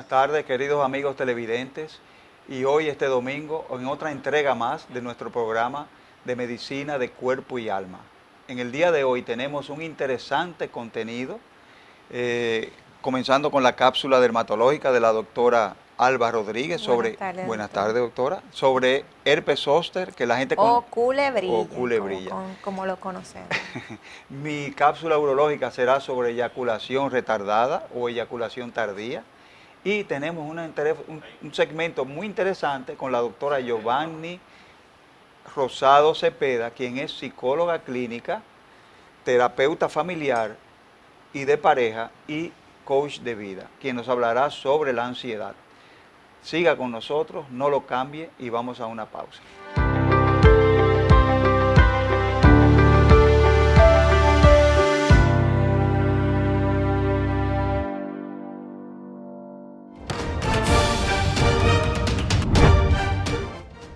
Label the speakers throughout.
Speaker 1: tardes, queridos amigos televidentes, y hoy este domingo en otra entrega más de nuestro programa de medicina de cuerpo y alma. En el día de hoy tenemos un interesante contenido, comenzando con la cápsula dermatológica de la doctora Alba Rodríguez sobre, buenas tardes doctora, sobre herpes zóster, que la gente
Speaker 2: o culebrilla,
Speaker 1: culebrilla.
Speaker 2: Como lo conocemos.
Speaker 1: Mi cápsula urológica será sobre eyaculación retardada o eyaculación tardía. Y tenemos un segmento muy interesante con la doctora Giovanni Rosado Cepeda, quien es psicóloga clínica, terapeuta familiar y de pareja y coach de vida, quien nos hablará sobre la ansiedad. Siga con nosotros, no lo cambie y vamos a una pausa.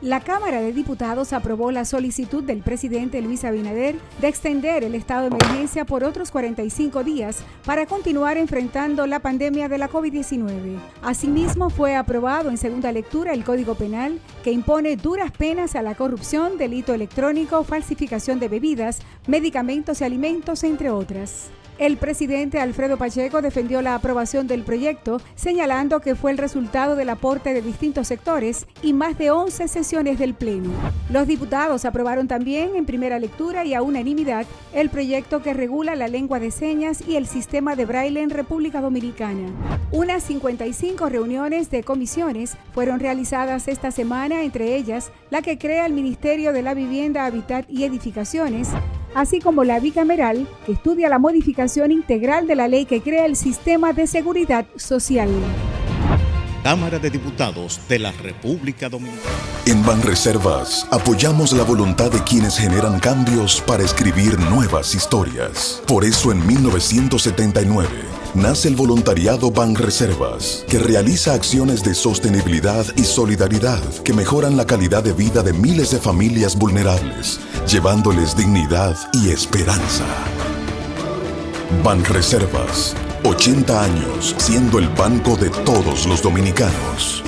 Speaker 3: La Cámara de Diputados aprobó la solicitud del presidente Luis Abinader de extender el estado de emergencia por otros 45 días para continuar enfrentando la pandemia de la COVID-19. Asimismo, fue aprobado en segunda lectura el Código Penal, que impone duras penas a la corrupción, delito electrónico, falsificación de bebidas, medicamentos y alimentos, entre otras. El presidente Alfredo Pacheco defendió la aprobación del proyecto, señalando que fue el resultado del aporte de distintos sectores y más de 11 sesiones del Pleno. Los diputados aprobaron también en primera lectura y a unanimidad el proyecto que regula la lengua de señas y el sistema de braille en República Dominicana. Unas 55 reuniones de comisiones fueron realizadas esta semana, entre ellas la que crea el Ministerio de la Vivienda, Hábitat y Edificaciones, así como la bicameral, que estudia la modificación integral de la ley que crea el sistema de seguridad social.
Speaker 4: Cámara de Diputados de la República Dominicana.
Speaker 5: En Banreservas apoyamos la voluntad de quienes generan cambios para escribir nuevas historias. Por eso en 1979 nace el voluntariado Banreservas, que realiza acciones de sostenibilidad y solidaridad que mejoran la calidad de vida de miles de familias vulnerables, llevándoles dignidad y esperanza. Banreservas, 80 años siendo el banco de todos los dominicanos.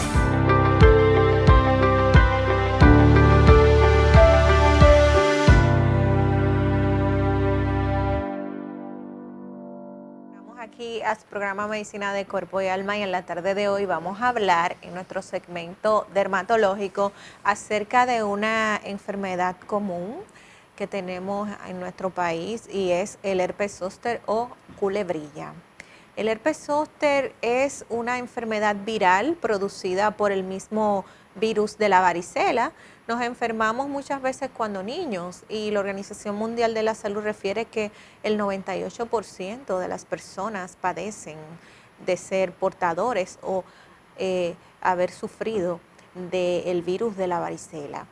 Speaker 2: Aquí a su programa Medicina de Cuerpo y Alma, y en la tarde de hoy vamos a hablar en nuestro segmento dermatológico acerca de una enfermedad común que tenemos en nuestro país, y es el herpes zóster o culebrilla. El herpes zóster es una enfermedad viral producida por el mismo virus de la varicela. Nos enfermamos muchas veces cuando niños, y la Organización Mundial de la Salud refiere que el 98% de las personas padecen de ser portadores o haber sufrido del virus de la varicela.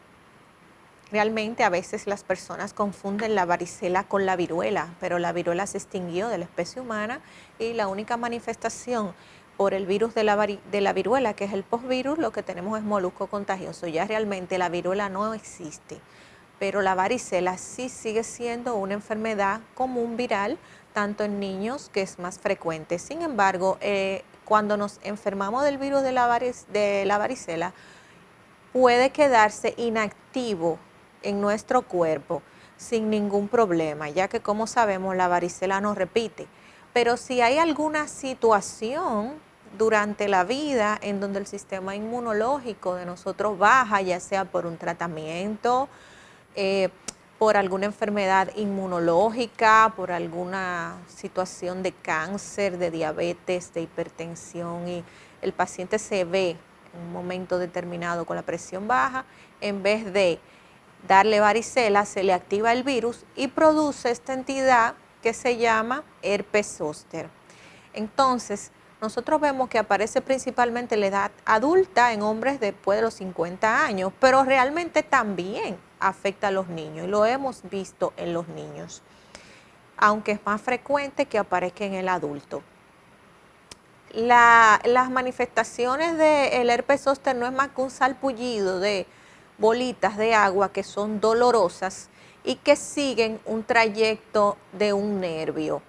Speaker 2: Realmente a veces las personas confunden la varicela con la viruela, pero la viruela se extinguió de la especie humana y la única manifestación por el virus de la viruela, que es el postvirus, lo que tenemos es molusco contagioso. Ya realmente la viruela no existe, pero la varicela sí sigue siendo una enfermedad común viral, tanto en niños, que es más frecuente. Sin embargo, cuando nos enfermamos del virus de la varicela, puede quedarse inactivo en nuestro cuerpo sin ningún problema, ya que, como sabemos, la varicela no repite. Pero si hay alguna situación durante la vida en donde el sistema inmunológico de nosotros baja, ya sea por un tratamiento, por alguna enfermedad inmunológica, por alguna situación de cáncer, de diabetes, de hipertensión, y el paciente se ve en un momento determinado con la presión baja, en vez de darle varicela, se le activa el virus y produce esta entidad que se llama herpes zóster. Entonces, nosotros vemos que aparece principalmente en la edad adulta, en hombres después de los 50 años, pero realmente también afecta a los niños, y lo hemos visto en los niños, aunque es más frecuente que aparezca en el adulto. Las manifestaciones del herpes zóster no es más que un salpullido de bolitas de agua que son dolorosas y que siguen un trayecto de un nervio.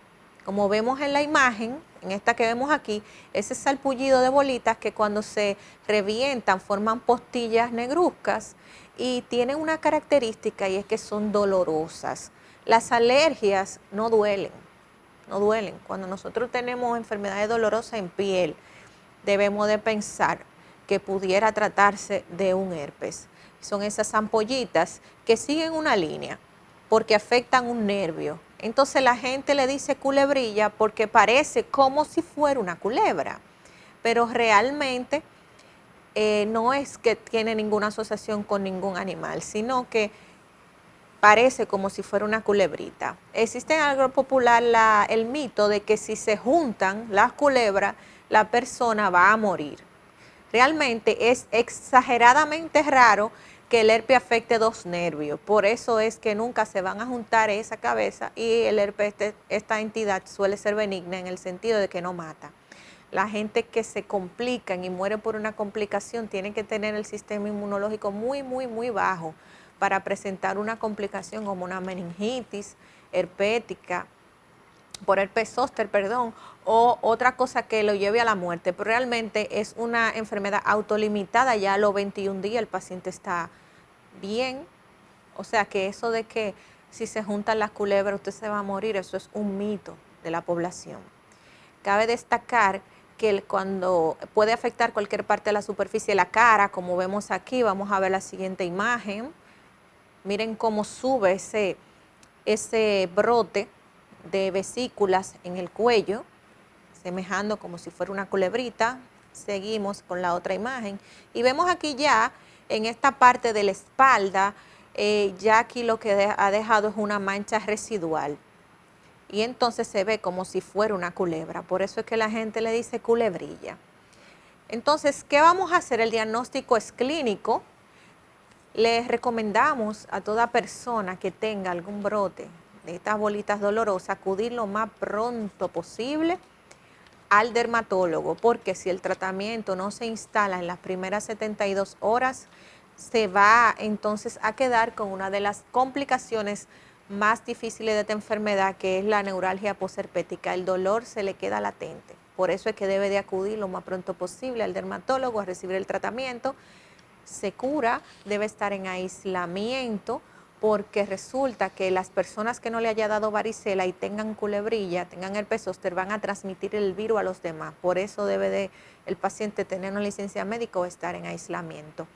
Speaker 2: Como vemos en la imagen, en esta que vemos aquí, ese salpullido de bolitas que cuando se revientan forman postillas negruzcas y tienen una característica y es que son dolorosas. Las alergias no duelen. Cuando nosotros tenemos enfermedades dolorosas en piel, debemos de pensar que pudiera tratarse de un herpes. Son esas ampollitas que siguen una línea porque afectan un nervio. Entonces la gente le dice culebrilla porque parece como si fuera una culebra, pero realmente no es que tiene ninguna asociación con ningún animal, sino que parece como si fuera una culebrita. Existe en algo popular el mito de que si se juntan las culebras, la persona va a morir. Realmente es exageradamente raro que el herpes afecte dos nervios. Por eso es que nunca se van a juntar esa cabeza y el herpes, esta entidad suele ser benigna en el sentido de que no mata. La gente que se complican y muere por una complicación tiene que tener el sistema inmunológico muy, muy, muy bajo para presentar una complicación como una meningitis herpética, por herpes zóster, o otra cosa que lo lleve a la muerte. Pero realmente es una enfermedad autolimitada, ya a los 21 días el paciente está bien. O sea que eso de que si se juntan las culebras usted se va a morir, eso es un mito de la población. Cabe destacar que cuando puede afectar cualquier parte de la superficie de la cara, como vemos aquí, vamos a ver la siguiente imagen. Miren cómo sube ese brote de vesículas en el cuello, semejando como si fuera una culebrita. Seguimos con la otra imagen y vemos aquí ya en esta parte de la espalda, ya aquí lo que ha dejado es una mancha residual y entonces se ve como si fuera una culebra. Por eso es que la gente le dice culebrilla. Entonces, ¿qué vamos a hacer? El diagnóstico es clínico. Les recomendamos a toda persona que tenga algún brote de estas bolitas dolorosas acudir lo más pronto posible al dermatólogo, porque si el tratamiento no se instala en las primeras 72 horas, se va entonces a quedar con una de las complicaciones más difíciles de esta enfermedad, que es la neuralgia posherpética. El dolor se le queda latente. Por eso es que debe de acudir lo más pronto posible al dermatólogo a recibir el tratamiento. Se cura, debe estar en aislamiento, porque resulta que las personas que no le haya dado varicela y tengan culebrilla, tengan herpes zóster, van a transmitir el virus a los demás. Por eso debe el paciente tener una licencia médica o estar en aislamiento.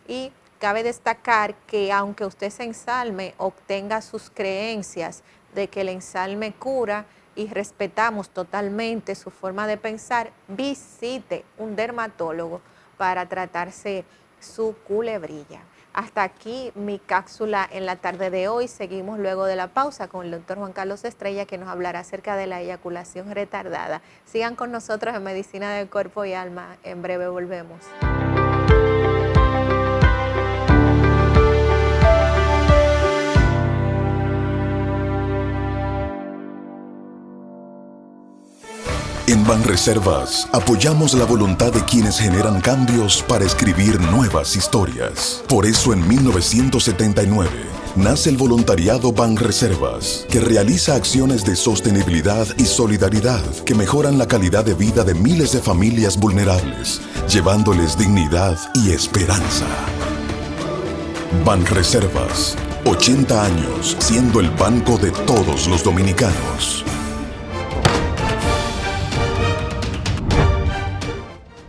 Speaker 2: Y cabe destacar que aunque usted se ensalme, obtenga sus creencias de que el ensalme cura y respetamos totalmente su forma de pensar, visite un dermatólogo para tratarse su culebrilla. Hasta aquí mi cápsula en la tarde de hoy. Seguimos luego de la pausa con el doctor Juan Carlos Estrella, que nos hablará acerca de la eyaculación retardada. Sigan con nosotros en Medicina del Cuerpo y Alma. En breve volvemos.
Speaker 5: En Banreservas apoyamos la voluntad de quienes generan cambios para escribir nuevas historias. Por eso en 1979 nace el voluntariado Banreservas, que realiza acciones de sostenibilidad y solidaridad que mejoran la calidad de vida de miles de familias vulnerables, llevándoles dignidad y esperanza. Banreservas, 80 años siendo el banco de todos los dominicanos.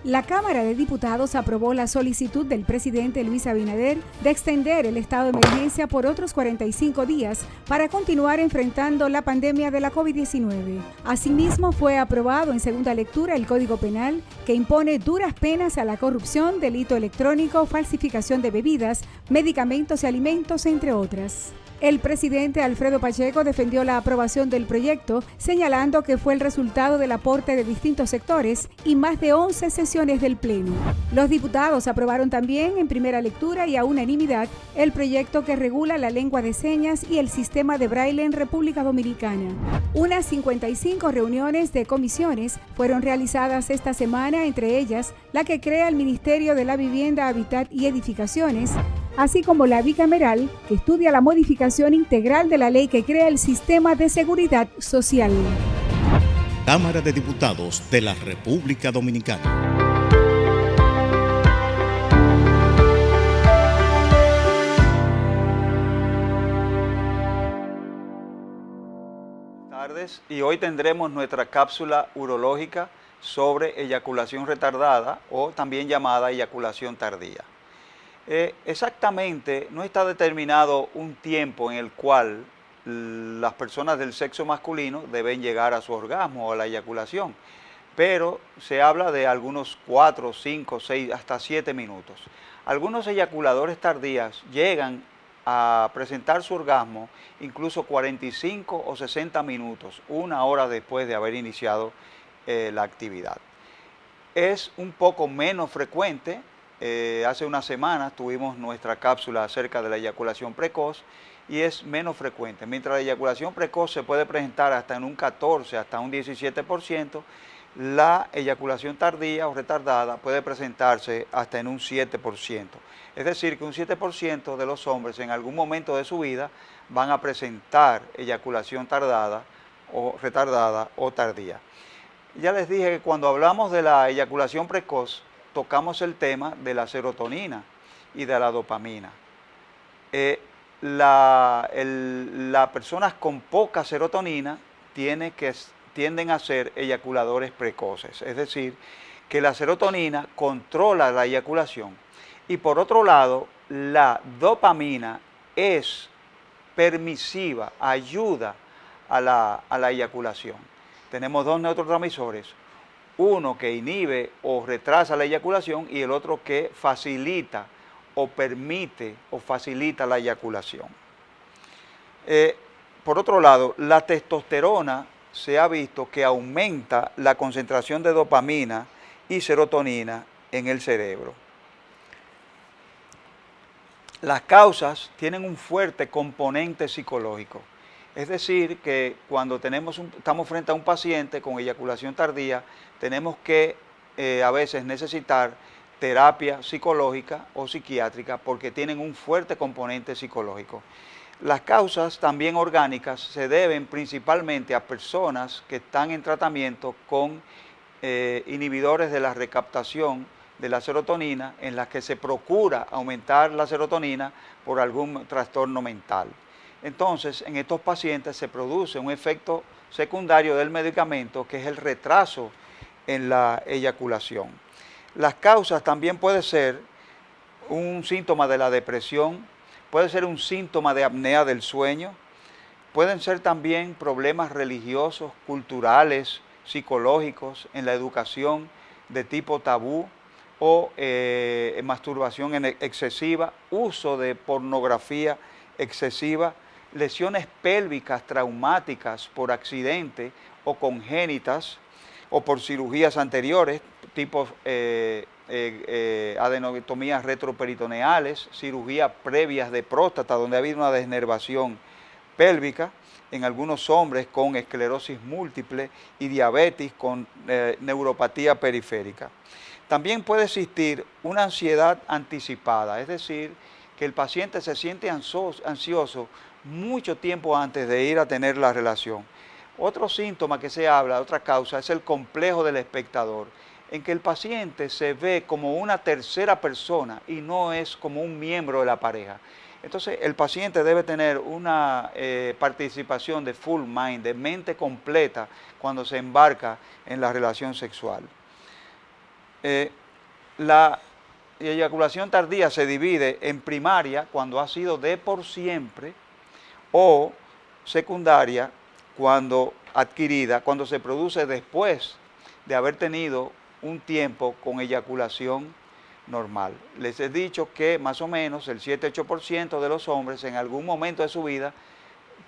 Speaker 3: La Cámara de Diputados aprobó la solicitud del presidente Luis Abinader de extender el estado de emergencia por otros 45 días para continuar enfrentando la pandemia de la COVID-19. Asimismo, fue aprobado en segunda lectura el Código Penal, que impone duras penas a la corrupción, delito electrónico, falsificación de bebidas, medicamentos y alimentos, entre otras. El presidente Alfredo Pacheco defendió la aprobación del proyecto, señalando que fue el resultado del aporte de distintos sectores y más de 11 sesiones del Pleno. Los diputados aprobaron también en primera lectura y a unanimidad el proyecto que regula la lengua de señas y el sistema de braille en República Dominicana. Unas 55 reuniones de comisiones fueron realizadas esta semana, entre ellas la que crea el Ministerio de la Vivienda, Hábitat y Edificaciones, así como la bicameral, que estudia la modificación integral de la ley que crea el sistema de seguridad social.
Speaker 4: Cámara de Diputados de la República Dominicana.
Speaker 1: Buenas tardes, y hoy tendremos nuestra cápsula urológica sobre eyaculación retardada o también llamada eyaculación tardía. Exactamente no está determinado un tiempo en el cual las personas del sexo masculino deben llegar a su orgasmo o a la eyaculación, pero se habla de algunos 4, 5, 6, hasta 7 minutos. Algunos eyaculadores tardíos llegan a presentar su orgasmo incluso 45 o 60 minutos, una hora después de haber iniciado la actividad. Es un poco menos frecuente. Hace unas semanas tuvimos nuestra cápsula acerca de la eyaculación precoz y es menos frecuente. Mientras la eyaculación precoz se puede presentar hasta en un 14, hasta un 17%, la eyaculación tardía o retardada puede presentarse hasta en un 7%. Es decir, que un 7% de los hombres en algún momento de su vida van a presentar eyaculación tardada o retardada o tardía. Ya les dije que cuando hablamos de la eyaculación precoz, tocamos el tema de la serotonina y de la dopamina. Las personas con poca serotonina tienden a ser eyaculadores precoces, es decir, que la serotonina controla la eyaculación y por otro lado, la dopamina es permisiva, ayuda a la eyaculación. Tenemos dos neurotransmisores, uno que inhibe o retrasa la eyaculación y el otro que facilita o permite o facilita la eyaculación. Por otro lado, la testosterona se ha visto que aumenta la concentración de dopamina y serotonina en el cerebro. Las causas tienen un fuerte componente psicológico. Es decir, que cuando estamos frente a un paciente con eyaculación tardía, tenemos que a veces necesitar terapia psicológica o psiquiátrica porque tienen un fuerte componente psicológico. Las causas también orgánicas se deben principalmente a personas que están en tratamiento con inhibidores de la recaptación de la serotonina, en las que se procura aumentar la serotonina por algún trastorno mental. Entonces, en estos pacientes se produce un efecto secundario del medicamento, que es el retraso en la eyaculación. Las causas también puede ser un síntoma de la depresión, puede ser un síntoma de apnea del sueño, pueden ser también problemas religiosos, culturales, psicológicos, en la educación de tipo tabú o masturbación excesiva, uso de pornografía excesiva, lesiones pélvicas traumáticas por accidente o congénitas o por cirugías anteriores, tipo adenotomías retroperitoneales, cirugías previas de próstata donde ha habido una desnervación pélvica, en algunos hombres con esclerosis múltiple y diabetes con neuropatía periférica. También puede existir una ansiedad anticipada, es decir, que el paciente se siente ansioso mucho tiempo antes de ir a tener la relación. Otro síntoma que se habla, otra causa, es el complejo del espectador, en que el paciente se ve como una tercera persona y no es como un miembro de la pareja. Entonces, el paciente debe tener una participación de full mind, de mente completa, cuando se embarca en la relación sexual. La eyaculación tardía se divide en primaria, cuando ha sido de por siempre, o secundaria, cuando adquirida, cuando se produce después de haber tenido un tiempo con eyaculación normal. Les he dicho que más o menos el 7-8% de los hombres en algún momento de su vida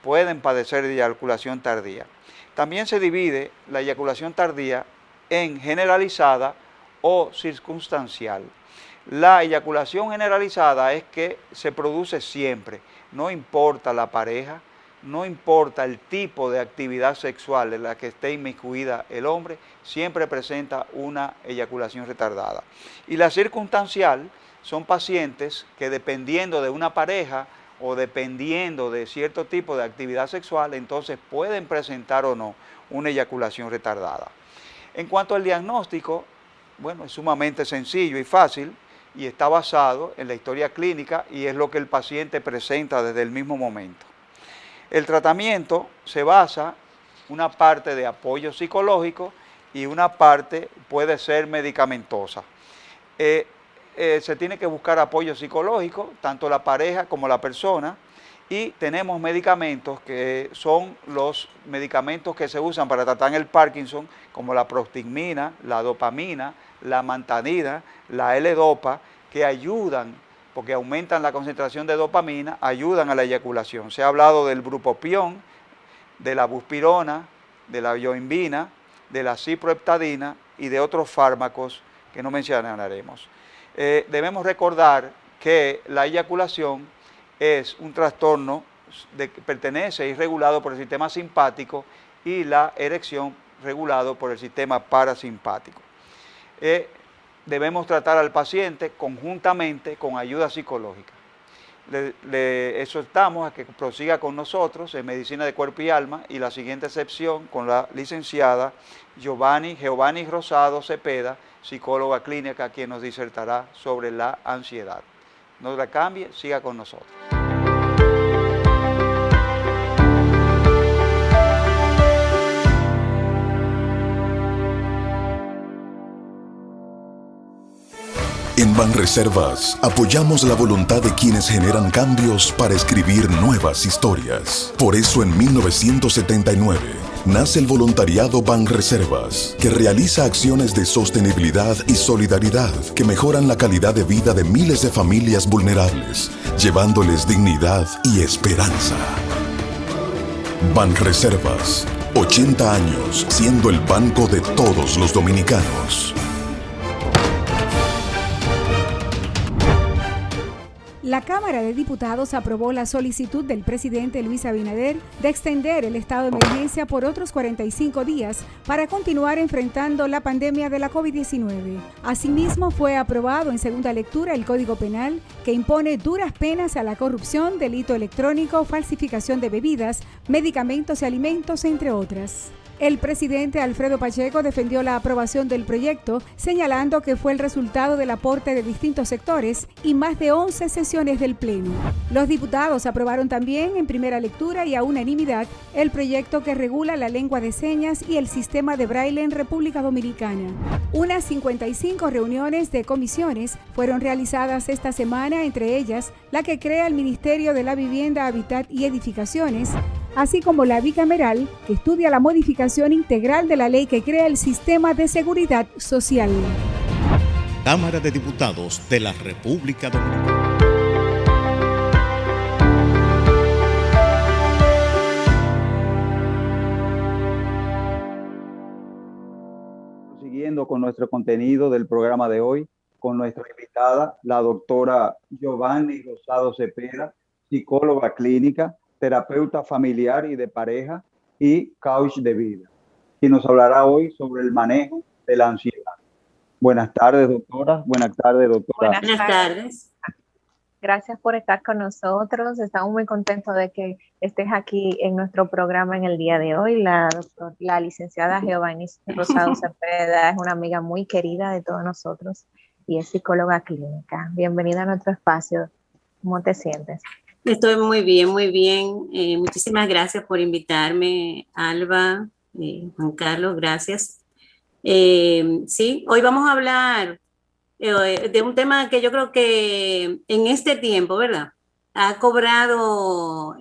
Speaker 1: pueden padecer de eyaculación tardía. También se divide la eyaculación tardía en generalizada o circunstancial. La eyaculación generalizada es que se produce siempre, no importa la pareja, no importa el tipo de actividad sexual en la que esté inmiscuida el hombre, siempre presenta una eyaculación retardada. Y la circunstancial son pacientes que, dependiendo de una pareja o dependiendo de cierto tipo de actividad sexual, entonces pueden presentar o no una eyaculación retardada. En cuanto al diagnóstico, bueno, es sumamente sencillo y fácil y está basado en la historia clínica y es lo que el paciente presenta desde el mismo momento. El tratamiento se basa una parte de apoyo psicológico y una parte puede ser medicamentosa. Se tiene que buscar apoyo psicológico, tanto la pareja como la persona, y tenemos medicamentos que son los medicamentos que se usan para tratar el Parkinson, como la prostigmina, la dopamina, la mantanida, la L-dopa, que ayudan, porque aumentan la concentración de dopamina, ayudan a la eyaculación. Se ha hablado del bupropión, de la buspirona, de la yoimbina, de la ciproheptadina y de otros fármacos que no mencionaremos. Debemos recordar que la eyaculación es un trastorno que pertenece y es regulado por el sistema simpático y la erección regulado por el sistema parasimpático. Debemos tratar al paciente conjuntamente con ayuda psicológica. Le exhortamos a que prosiga con nosotros en Medicina de Cuerpo y Alma y la siguiente sección con la licenciada Giovanni Rosado Cepeda, psicóloga clínica, quien nos disertará sobre la ansiedad. No la cambie, siga con nosotros.
Speaker 5: En Banreservas apoyamos la voluntad de quienes generan cambios para escribir nuevas historias. Por eso en 1979 nace el voluntariado Banreservas, que realiza acciones de sostenibilidad y solidaridad que mejoran la calidad de vida de miles de familias vulnerables, llevándoles dignidad y esperanza. Banreservas, 80 años siendo el banco de todos los dominicanos.
Speaker 3: La Cámara de Diputados aprobó la solicitud del presidente Luis Abinader de extender el estado de emergencia por otros 45 días para continuar enfrentando la pandemia de la COVID-19. Asimismo, fue aprobado en segunda lectura el Código Penal, que impone duras penas a la corrupción, delito electrónico, falsificación de bebidas, medicamentos y alimentos, entre otras. El presidente Alfredo Pacheco defendió la aprobación del proyecto, señalando que fue el resultado del aporte de distintos sectores y más de 11 sesiones del Pleno. Los diputados aprobaron también en primera lectura y a unanimidad el proyecto que regula la lengua de señas y el sistema de braille en República Dominicana. Unas 55 reuniones de comisiones fueron realizadas esta semana, entre ellas la que crea el Ministerio de la Vivienda, Hábitat y Edificaciones, así como la bicameral, que estudia la modificación integral de la ley que crea el sistema de seguridad social.
Speaker 4: Cámara de Diputados de la República Dominicana.
Speaker 1: Siguiendo con nuestro contenido del programa de hoy, con nuestra invitada, la doctora Giovanni Rosado Cepeda, psicóloga clínica, terapeuta familiar y de pareja y coach de vida, y nos hablará hoy sobre el manejo de la ansiedad. Buenas tardes, doctora. Buenas tardes, doctora.
Speaker 2: Buenas tardes. Gracias por estar con nosotros. Estamos muy contentos de que estés aquí en nuestro programa en el día de hoy. La licenciada Giovanni Rosado Cepeda es una amiga muy querida de todos nosotros y es psicóloga clínica. Bienvenida a nuestro espacio. ¿Cómo te sientes?
Speaker 6: Estoy muy bien, muy bien. Muchísimas gracias por invitarme, Alba, Juan Carlos, gracias. Sí, hoy vamos a hablar de un tema que yo creo que en este tiempo, ¿verdad?, ha cobrado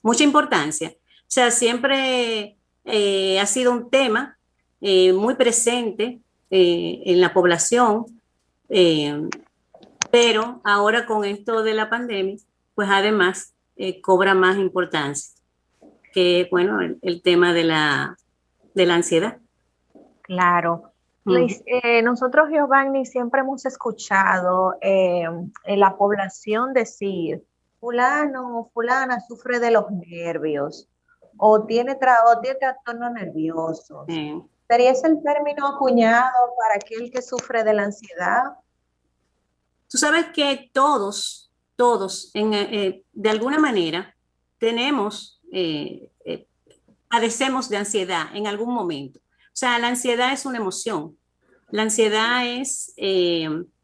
Speaker 6: mucha importancia. O sea, siempre ha sido un tema muy presente en la población, pero ahora con esto de la pandemia, pues además cobra más importancia, que bueno, el tema de la ansiedad.
Speaker 2: Claro. Nosotros, Giovanni, siempre hemos escuchado en la población decir, fulano o fulana sufre de los nervios o tiene trastorno nervioso. ¿Sería ese el término acuñado para aquel que sufre de la ansiedad?
Speaker 6: Tú sabes que todos todos, de alguna manera, padecemos de ansiedad en algún momento. O sea, la ansiedad es una emoción. La ansiedad es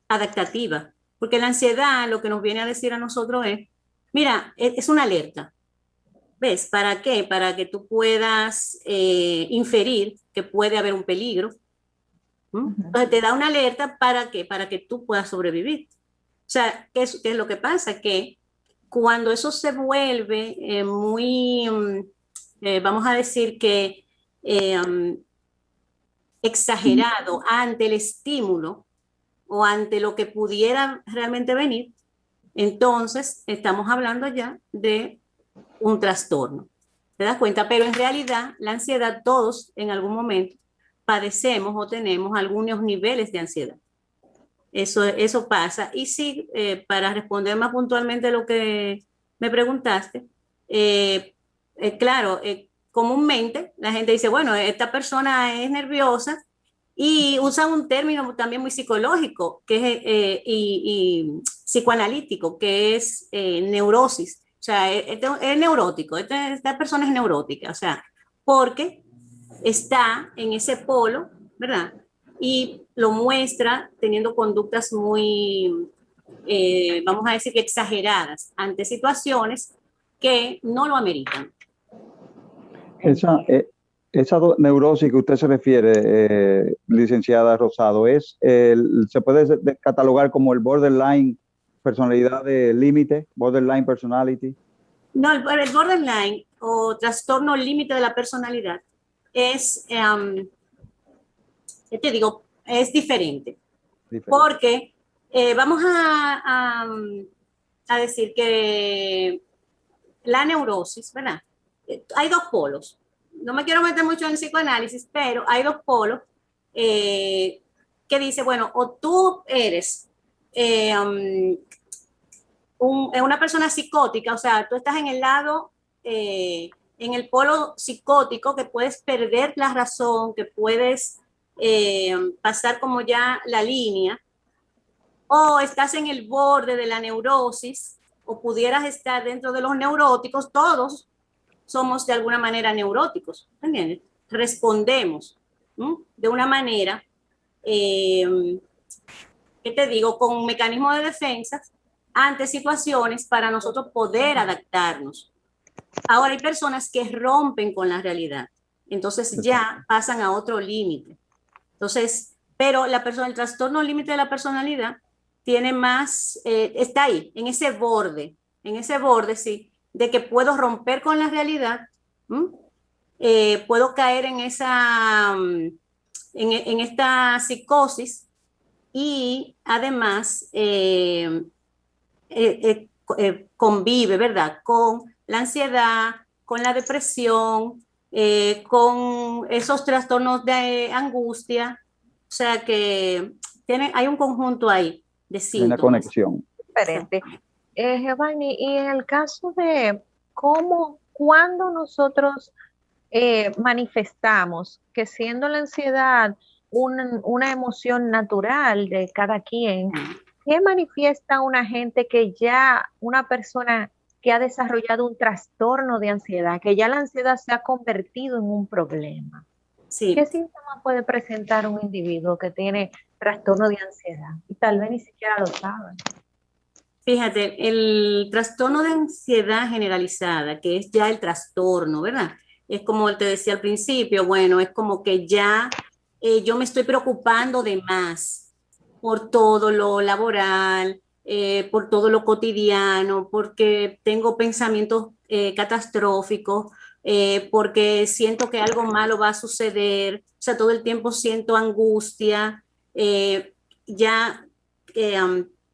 Speaker 6: adaptativa, porque la ansiedad lo que nos viene a decir a nosotros es, mira, es una alerta. ¿Ves? ¿Para qué? Para que tú puedas inferir que puede haber un peligro. Entonces te da una alerta ¿para qué? Para que tú puedas sobrevivir. O sea, ¿qué es lo que pasa? Que cuando eso se vuelve muy, vamos a decir que exagerado ante el estímulo o ante lo que pudiera realmente venir, entonces estamos hablando ya de un trastorno. ¿Te das cuenta? Pero en realidad la ansiedad todos en algún momento padecemos o tenemos algunos niveles de ansiedad. Eso pasa. Y sí, para responder más puntualmente lo que me preguntaste, claro, comúnmente la gente dice, bueno, esta persona es nerviosa y usan un término también muy psicológico que es, y psicoanalítico, que es neurosis. O sea, es neurótico, esta persona es neurótica, o sea, porque está en ese polo, ¿verdad? Y lo muestra teniendo conductas muy, vamos a decir que exageradas ante situaciones que no lo ameritan.
Speaker 1: Esa neurosis que usted se refiere, licenciada Rosado, se puede catalogar como el borderline personalidad de límite, borderline personality.
Speaker 6: No, el borderline o trastorno límite de la personalidad es, te digo, es diferente. Porque vamos a decir que la neurosis, ¿verdad? Hay dos polos. No me quiero meter mucho en psicoanálisis, pero hay dos polos que dice, bueno, o tú eres una persona psicótica, o sea, tú estás en el lado, en el polo psicótico, que puedes perder la razón, que puedes pasar como ya la línea, o estás en el borde de la neurosis, o pudieras estar dentro de los neuróticos. Todos somos de alguna manera neuróticos, ¿entiendes? Respondemos de una manera, ¿qué te digo? Con mecanismos de defensa ante situaciones para nosotros poder adaptarnos. Ahora hay personas que rompen con la realidad, entonces ya pasan a otro límite. Entonces, pero el trastorno límite de la personalidad tiene más, está ahí, en ese borde, sí, de que puedo romper con la realidad, puedo caer en esta psicosis y además convive, ¿verdad? Con la ansiedad, con la depresión, con esos trastornos de angustia. O sea que hay un conjunto ahí de síntomas.
Speaker 1: Una conexión.
Speaker 2: Diferente. Giovanni, y en el caso de cuándo nosotros manifestamos que siendo la ansiedad una emoción natural de cada quien, ¿qué manifiesta una gente una persona que ha desarrollado un trastorno de ansiedad, que ya la ansiedad se ha convertido en un problema?
Speaker 6: Sí.
Speaker 2: ¿Qué síntomas puede presentar un individuo que tiene trastorno de ansiedad y tal vez ni siquiera lo sabe?
Speaker 6: Fíjate, el trastorno de ansiedad generalizada, que es ya el trastorno, ¿verdad? Es como te decía al principio, bueno, es como que ya yo me estoy preocupando de más por todo lo laboral, por todo lo cotidiano, porque tengo pensamientos catastróficos, porque siento que algo malo va a suceder, o sea, todo el tiempo siento angustia,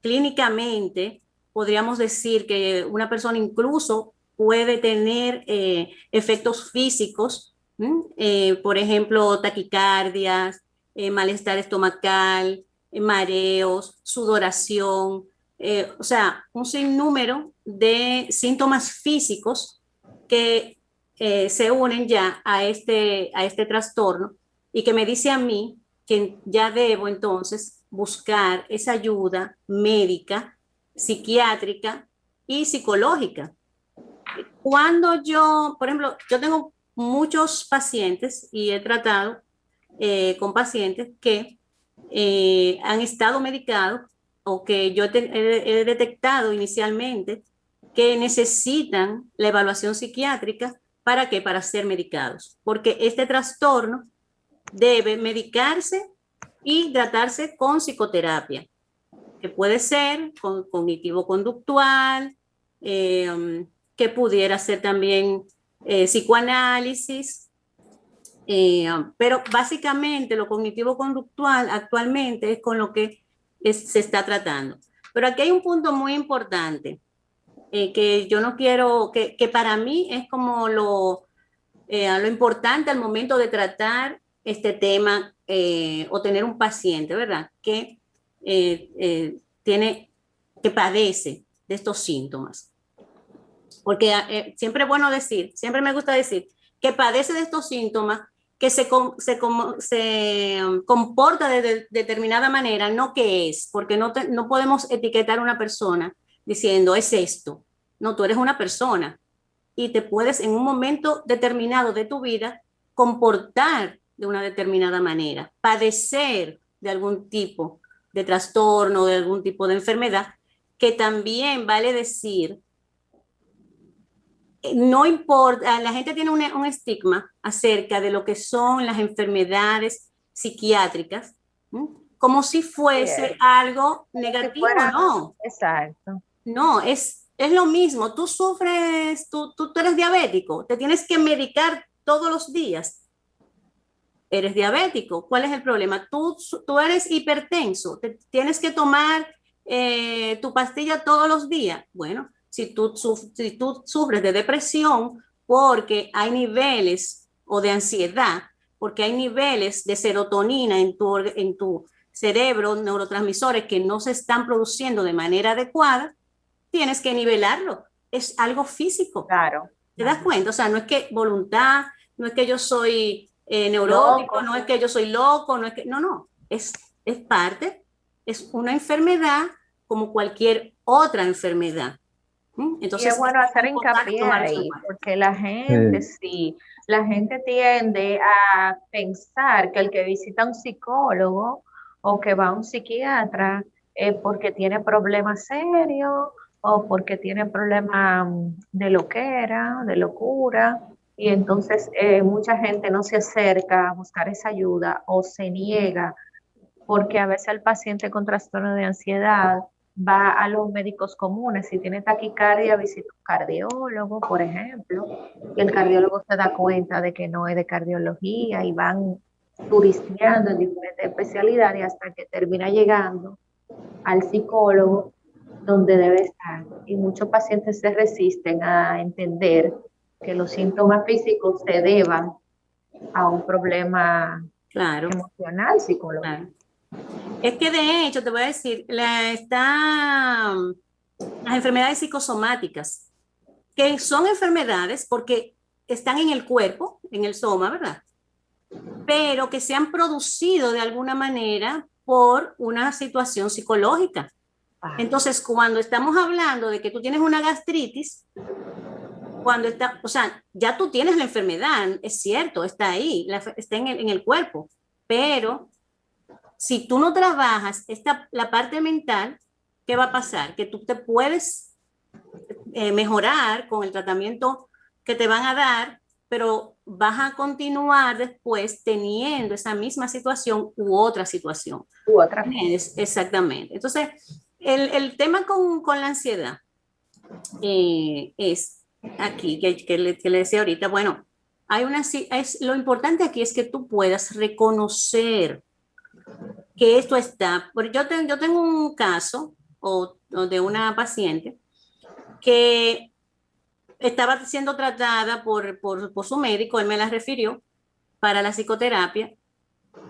Speaker 6: clínicamente podríamos decir que una persona incluso puede tener efectos físicos, por ejemplo, taquicardias, malestar estomacal, mareos, sudoración, o sea, un sinnúmero de síntomas físicos que se unen ya a este trastorno y que me dice a mí que ya debo entonces buscar esa ayuda médica, psiquiátrica, y psicológica. Cuando yo, por ejemplo, yo tengo muchos pacientes y he tratado con pacientes que han estado medicados o que yo he detectado inicialmente que necesitan la evaluación psiquiátrica. ¿Para qué? Para ser medicados. Porque este trastorno debe medicarse y tratarse con psicoterapia, que puede ser cognitivo-conductual, que pudiera ser también psicoanálisis, pero básicamente lo cognitivo-conductual actualmente es con lo que se está tratando. Pero aquí hay un punto muy importante que yo no quiero, que para mí es como lo importante al momento de tratar este tema o tener un paciente, ¿verdad? Que que padece de estos síntomas. Porque siempre es bueno decir, siempre me gusta decir que padece de estos síntomas, que se comporta de determinada manera, no que es, porque no podemos etiquetar a una persona diciendo es esto. No, tú eres una persona y te puedes en un momento determinado de tu vida comportar de una determinada manera, padecer de algún tipo de trastorno, de algún tipo de enfermedad, que también vale decir, no importa, la gente tiene un estigma acerca de lo que son las enfermedades psiquiátricas, ¿sí? Como si fuese algo negativo, si fuera, no.
Speaker 7: Exacto.
Speaker 6: No, es lo mismo. Tú sufres, tú eres diabético, te tienes que medicar todos los días. Eres diabético. ¿Cuál es el problema? Tú eres hipertenso, te tienes que tomar tu pastilla todos los días. Bueno, si tú sufres de depresión porque hay niveles, o de ansiedad, porque hay niveles de serotonina en tu cerebro, neurotransmisores que no se están produciendo de manera adecuada, tienes que nivelarlo. Es algo físico.
Speaker 7: Claro.
Speaker 6: ¿Te das cuenta? O sea, no es que voluntad, no es que yo soy neurótico, loco. No es que yo soy loco, no es que... No. Es parte, es una enfermedad como cualquier otra enfermedad. Entonces,
Speaker 7: y es bueno hacer hincapié ahí, porque la gente tiende a pensar que el que visita a un psicólogo o que va a un psiquiatra es porque tiene problemas serios o porque tiene problemas de loquera, de locura, y entonces mucha gente no se acerca a buscar esa ayuda o se niega, porque a veces el paciente con trastorno de ansiedad va a los médicos comunes. Si tiene taquicardia, visita un cardiólogo, por ejemplo, y el cardiólogo se da cuenta de que no es de cardiología y van turisteando en diferentes especialidades hasta que termina llegando al psicólogo donde debe estar. Y muchos pacientes se resisten a entender que los síntomas físicos se deban a un problema emocional, psicológico.
Speaker 6: Claro. Es que de hecho, te voy a decir, las enfermedades psicosomáticas, que son enfermedades porque están en el cuerpo, en el soma, ¿verdad? Pero que se han producido de alguna manera por una situación psicológica. Entonces, cuando estamos hablando de que tú tienes una gastritis, o sea, ya tú tienes la enfermedad, es cierto, está ahí, está en el cuerpo, pero si tú no trabajas la parte mental, ¿qué va a pasar? Que tú te puedes mejorar con el tratamiento que te van a dar, pero vas a continuar después teniendo esa misma situación u otra situación. Exactamente. Entonces, el tema con la ansiedad es aquí, que le decía ahorita, bueno, lo importante aquí es que tú puedas reconocer que esto está. Yo tengo un caso de una paciente que estaba siendo tratada por su médico, él me la refirió para la psicoterapia,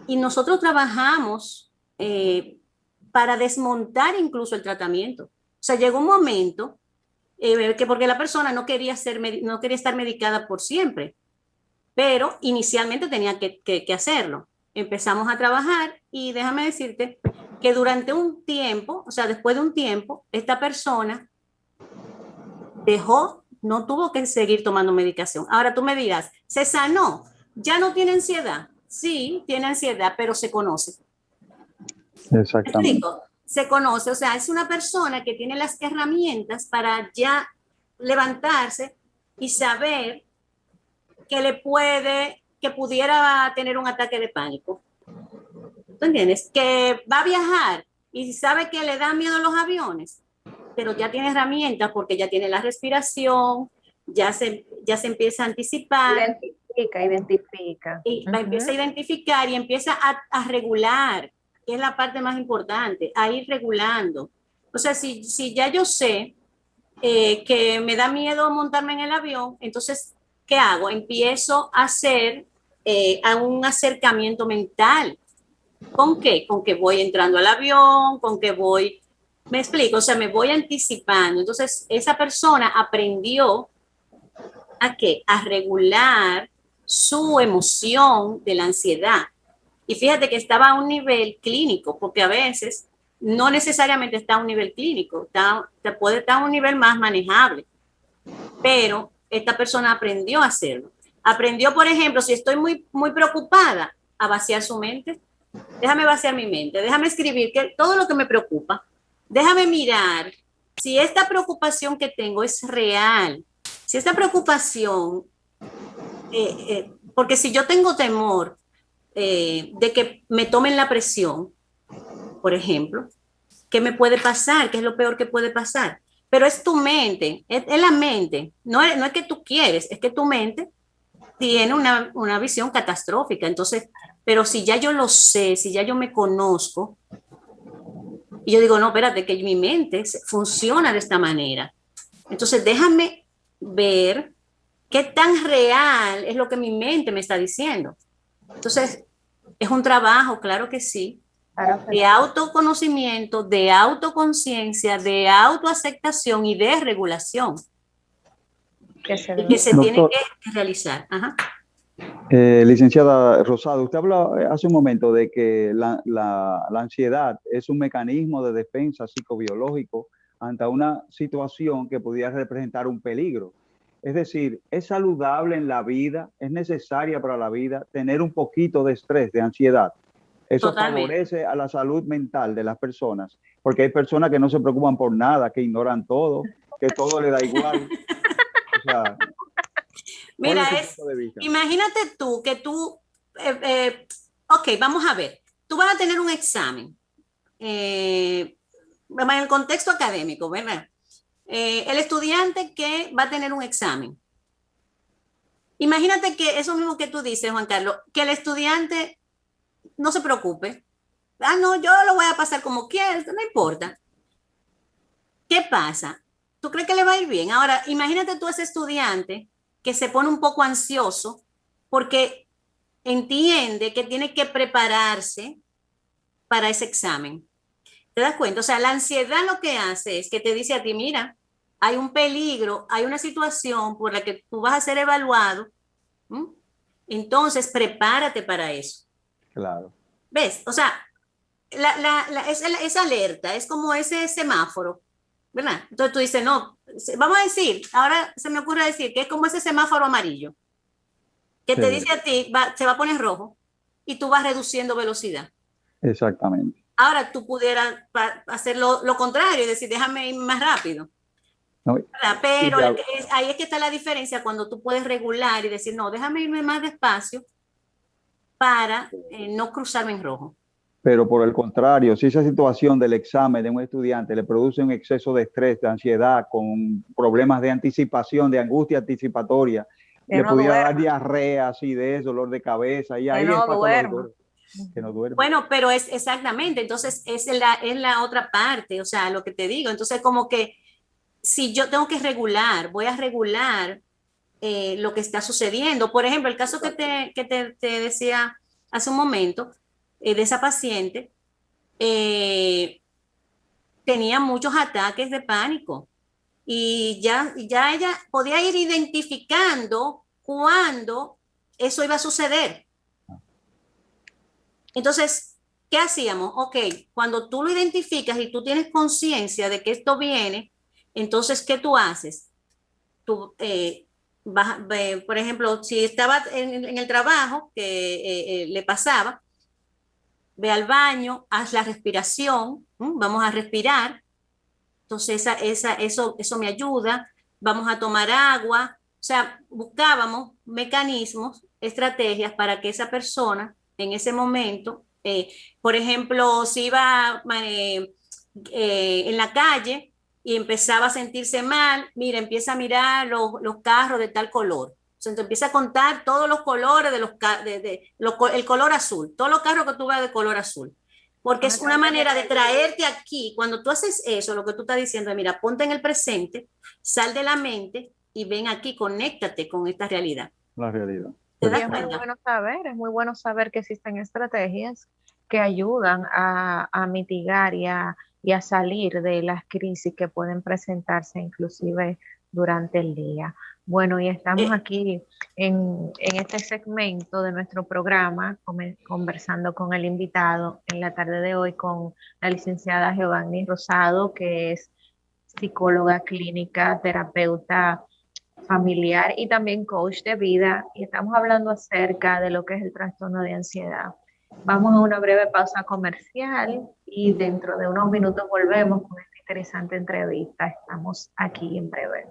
Speaker 6: y nosotros trabajamos para desmontar incluso el tratamiento. O sea, llegó un momento que porque la persona no quería estar medicada por siempre, pero inicialmente tenía que hacerlo. Empezamos a trabajar y déjame decirte que durante un tiempo, o sea, después de un tiempo, esta persona no tuvo que seguir tomando medicación. Ahora tú me dirás, ¿se sanó? ¿Ya no tiene ansiedad? Sí, tiene ansiedad, pero se conoce.
Speaker 8: Exactamente.
Speaker 6: Se conoce, o sea, es una persona que tiene las herramientas para ya levantarse y saber que pudiera tener un ataque de pánico. ¿Tú entiendes? Que va a viajar y sabe que le dan miedo los aviones, pero ya tiene herramientas porque ya tiene la respiración, ya se empieza a anticipar.
Speaker 7: Identifica.
Speaker 6: Y empieza a identificar y empieza a regular, que es la parte más importante, a ir regulando. O sea, si ya yo sé que me da miedo montarme en el avión, entonces, ¿qué hago? Empiezo a hacer a un acercamiento mental. ¿Con qué? Con que voy entrando al avión, con que voy, me explico, o sea, me voy anticipando. Entonces, esa persona aprendió ¿a qué? A regular su emoción de la ansiedad. Y fíjate que estaba a un nivel clínico, porque a veces no necesariamente está a un nivel clínico, puede estar a un nivel más manejable, pero esta persona aprendió a hacerlo. Aprendió, por ejemplo, si estoy muy, muy preocupada, a vaciar su mente. Déjame vaciar mi mente, déjame escribir todo lo que me preocupa, déjame mirar si esta preocupación que tengo es real, si esta preocupación, porque si yo tengo temor de que me tomen la presión, por ejemplo, ¿qué me puede pasar? ¿Qué es lo peor que puede pasar? Pero es tu mente, es la mente, no es que tú quieres, es que tu mente tiene una visión catastrófica. Entonces, pero si ya yo lo sé, si ya yo me conozco, y yo digo, no, espérate, que mi mente funciona de esta manera. Entonces, déjame ver qué tan real es lo que mi mente me está diciendo. Entonces, es un trabajo, claro que sí, de autoconocimiento, de autoconciencia, de autoaceptación y de regulación que se tiene que realizar. Ajá.
Speaker 1: Licenciada Rosado, usted habló hace un momento de que la ansiedad es un mecanismo de defensa psicobiológico ante una situación que pudiera representar un peligro. Es decir, ¿es saludable en la vida, es necesaria para la vida tener un poquito de estrés, de ansiedad? Eso favorece a la salud mental de las personas, porque hay personas que no se preocupan por nada, que ignoran todo, que todo le da igual. O sea,
Speaker 6: mira, imagínate tú que ok, vamos a ver, tú vas a tener un examen, en el contexto académico, ¿verdad? El estudiante que va a tener un examen. Imagínate que eso mismo que tú dices, Juan Carlos, que el estudiante no se preocupe. Ah, no, yo lo voy a pasar como quiera, no importa. ¿Qué pasa? ¿Tú crees que le va a ir bien? Ahora, imagínate tú ese estudiante que se pone un poco ansioso porque entiende que tiene que prepararse para ese examen. ¿Te das cuenta? O sea, la ansiedad lo que hace es que te dice a ti, mira, hay un peligro, hay una situación por la que tú vas a ser evaluado. Entonces, prepárate para eso.
Speaker 1: Claro.
Speaker 6: ¿Ves? O sea, es alerta, es como ese semáforo, ¿verdad? Entonces tú dices, no, vamos a decir, ahora se me ocurre decir que es como ese semáforo amarillo, que te dice a ti, se va a poner rojo y tú vas reduciendo velocidad.
Speaker 1: Exactamente.
Speaker 6: Ahora tú pudieras hacer lo contrario y decir, déjame ir más rápido. No, pero ahí es que está la diferencia cuando tú puedes regular y decir, no, déjame irme más despacio para no cruzarme en rojo.
Speaker 1: Pero por el contrario, si esa situación del examen de un estudiante le produce un exceso de estrés, de ansiedad, con problemas de anticipación, de angustia anticipatoria, le pudiera dar diarrea, acidez, dolor de cabeza, y ahí es patológico. Que no duerma.
Speaker 6: Bueno, pero es exactamente, entonces es la otra parte, o sea, lo que te digo. Entonces, como que si yo tengo que regular, voy a regular lo que está sucediendo. Por ejemplo, el caso que te decía hace un momento, de esa paciente, tenía muchos ataques de pánico y ya ella podía ir identificando cuándo eso iba a suceder. Entonces, ¿qué hacíamos? Ok, cuando tú lo identificas y tú tienes conciencia de que esto viene, entonces, ¿qué tú haces? por ejemplo, si estaba en el trabajo que le pasaba, ve al baño, haz la respiración, vamos a respirar, entonces eso me ayuda, vamos a tomar agua, o sea, buscábamos mecanismos, estrategias para que esa persona en ese momento, por ejemplo, si iba en la calle y empezaba a sentirse mal, mira, empieza a mirar los carros de tal color. Entonces empieza a contar todos los colores el color azul, todos los carros que tú ves de color azul. Porque es una manera de traerte aquí. Cuando tú haces eso, lo que tú estás diciendo es, mira, ponte en el presente, sal de la mente y ven aquí, conéctate con esta realidad.
Speaker 1: La realidad.
Speaker 6: ¿Te das
Speaker 7: Es muy
Speaker 6: cuenta?
Speaker 7: es muy bueno saber que existen estrategias que ayudan a mitigar y a salir de las crisis que pueden presentarse inclusive durante el día. Bueno, y estamos aquí en este segmento de nuestro programa conversando con el invitado en la tarde de hoy con la licenciada Giovanni Rosado, que es psicóloga clínica, terapeuta familiar y también coach de vida, y estamos hablando acerca de lo que es el trastorno de ansiedad. Vamos a una breve pausa comercial y dentro de unos minutos volvemos con esta interesante entrevista. Estamos aquí en breve.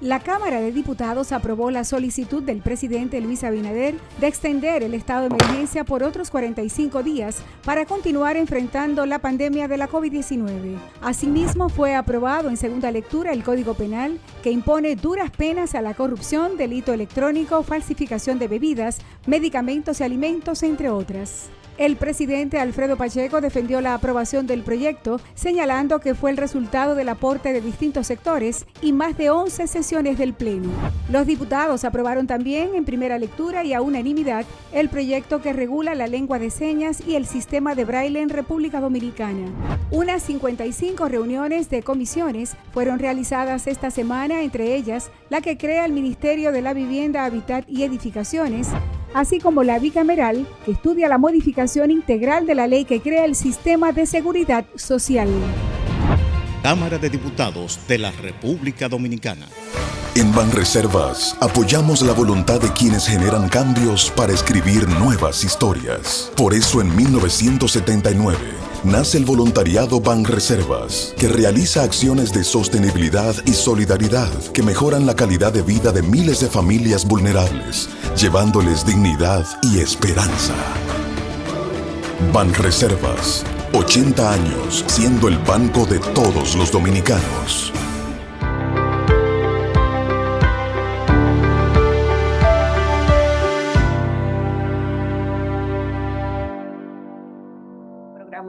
Speaker 3: La Cámara de Diputados aprobó la solicitud del presidente Luis Abinader de extender el estado de emergencia por otros 45 días para continuar enfrentando la pandemia de la COVID-19. Asimismo, fue aprobado en segunda lectura el Código Penal, que impone duras penas a la corrupción, delito electrónico, falsificación de bebidas, medicamentos y alimentos, entre otras. El presidente Alfredo Pacheco defendió la aprobación del proyecto, señalando que fue el resultado del aporte de distintos sectores y más de 11 sesiones del Pleno. Los diputados aprobaron también en primera lectura y a unanimidad el proyecto que regula la lengua de señas y el sistema de braille en República Dominicana. Unas 55 reuniones de comisiones fueron realizadas esta semana, entre ellas la que crea el Ministerio de la Vivienda, Hábitat y Edificaciones, así como la bicameral, que estudia la modificación integral de la ley que crea el sistema de seguridad social.
Speaker 4: Cámara de Diputados de la República Dominicana.
Speaker 5: En Banreservas apoyamos la voluntad de quienes generan cambios para escribir nuevas historias. Por eso en 1979 nace el voluntariado Banreservas, que realiza acciones de sostenibilidad y solidaridad que mejoran la calidad de vida de miles de familias vulnerables, llevándoles dignidad y esperanza. Banreservas, 80 años siendo el banco de todos los dominicanos.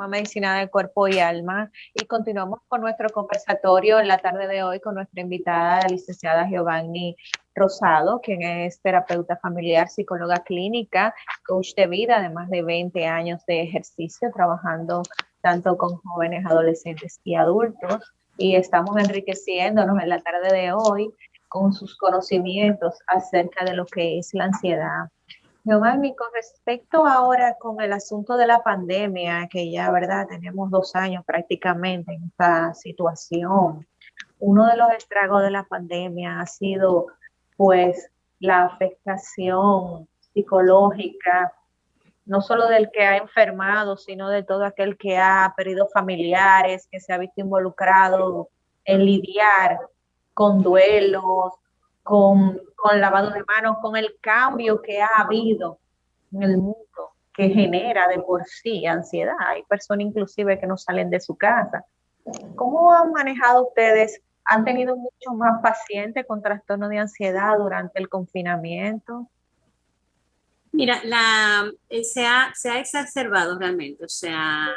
Speaker 7: Medicina del Cuerpo y Alma, y continuamos con nuestro conversatorio en la tarde de hoy con nuestra invitada, la licenciada Giovanni Rosado, quien es terapeuta familiar, psicóloga clínica, coach de vida, además de 20 años de ejercicio trabajando tanto con jóvenes, adolescentes y adultos, y estamos enriqueciéndonos en la tarde de hoy con sus conocimientos acerca de lo que es la ansiedad. Giovanni, con respecto ahora con el asunto de la pandemia, que ya, ¿verdad? Tenemos 2 años prácticamente en esta situación. Uno de los estragos de la pandemia ha sido, pues, la afectación psicológica, no solo del que ha enfermado, sino de todo aquel que ha perdido familiares, que se ha visto involucrado en lidiar con duelos, con lavado de manos, con el cambio que ha habido en el mundo, que genera de por sí ansiedad. Hay personas inclusive que no salen de su casa. ¿Cómo han manejado ustedes? ¿Han tenido mucho más pacientes con trastorno de ansiedad durante el confinamiento?
Speaker 6: Mira, se ha exacerbado realmente, o sea,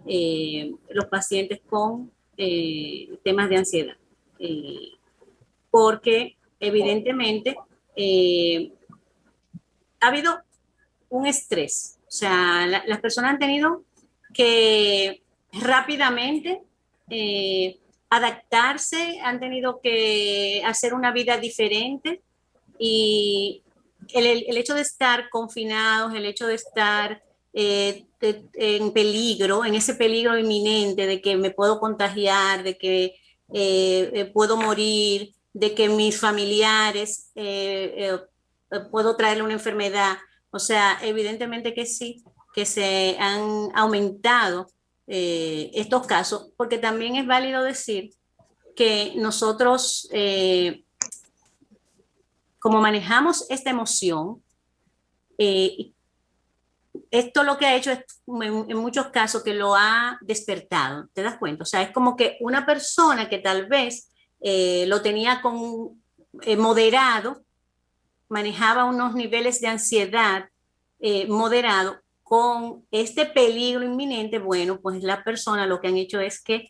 Speaker 6: los pacientes con temas de ansiedad, porque evidentemente ha habido un estrés, o sea, las personas han tenido que rápidamente adaptarse, han tenido que hacer una vida diferente y el hecho de estar confinados, el hecho de estar en peligro, en ese peligro inminente de que me puedo contagiar, de que puedo morir, de que mis familiares puedo traerle una enfermedad. O sea, evidentemente que sí, que se han aumentado estos casos, porque también es válido decir que nosotros, como manejamos esta emoción, esto lo que ha hecho es, en muchos casos, que lo ha despertado, ¿te das cuenta? O sea, es como que una persona que tal vez lo tenía con moderado, manejaba unos niveles de ansiedad moderado, con este peligro inminente, bueno, pues la persona lo que han hecho es que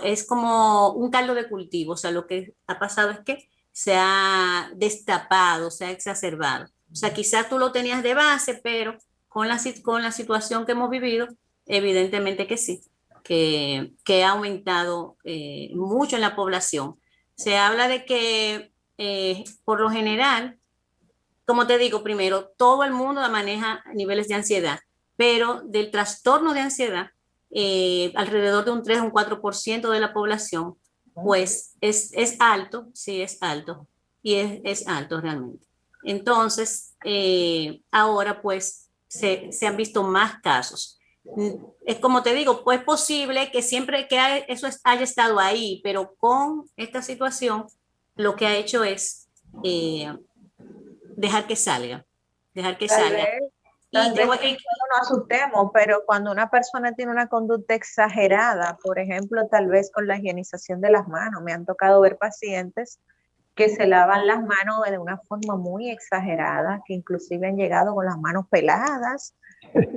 Speaker 6: es como un caldo de cultivo, o sea, lo que ha pasado es que se ha destapado, se ha exacerbado. O sea, quizás tú lo tenías de base, pero con la situación que hemos vivido, evidentemente que sí, que ha aumentado mucho en la población. Se habla de que, por lo general, como te digo, primero, todo el mundo maneja niveles de ansiedad, pero del trastorno de ansiedad, alrededor de un 3 o un 4% de la población, pues es alto, sí es alto, y es alto realmente. Entonces, ahora pues se han visto más casos. Es como te digo, pues es posible que siempre que eso haya estado ahí, pero con esta situación lo que ha hecho es dejar que salga, dejar que
Speaker 7: Tal
Speaker 6: salga.
Speaker 7: vez,
Speaker 6: Y
Speaker 7: tal
Speaker 6: te
Speaker 7: vez
Speaker 6: voy,
Speaker 7: no nos asustemos, pero cuando una persona tiene una conducta exagerada, por ejemplo, tal vez con la higienización de las manos, me han tocado ver pacientes que se lavan las manos de una forma muy exagerada, que inclusive han llegado con las manos peladas,